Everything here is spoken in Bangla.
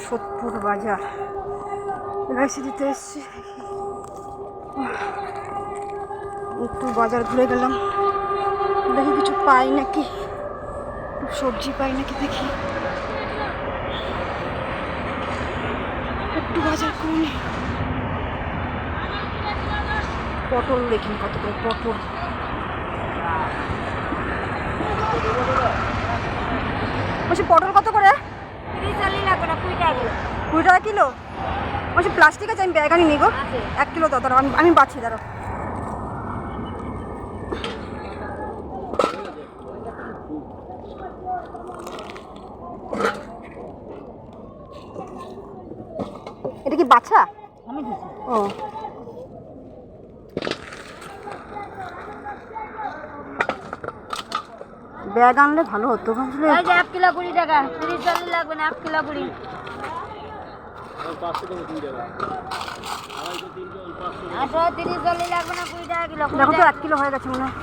সোদপুর বাজার এলআইসি দিতে এসছি। একটু বাজার ঘুরে গেলাম, দেখি কিছু পাই নাকি, সবজি পাই নাকি দেখি। একটু বাজার করে নি। পটল দেখি কত করে পটল। বলছি পটল কত করে? 20 টাকা কিলো। বলছি প্লাস্টিক আছে, আমি ব্যাগ আনি নিব 1 কিলো দাও, দাঁড়াও আমি বাছি, দাঁড়াও। এটা কি বাছা? আমি দিছি। ও ব্যাগ আনলে ভালো হতো। এই যে 1 কিলো 20 টাকা, 30-40 লাগবে না, 1 কিলো 20। আচ্ছা 30-40 লাগবে না, 20 টাকা কিলো। দেখো তো 1 কিলো হয়ে গেছে মনে হয়।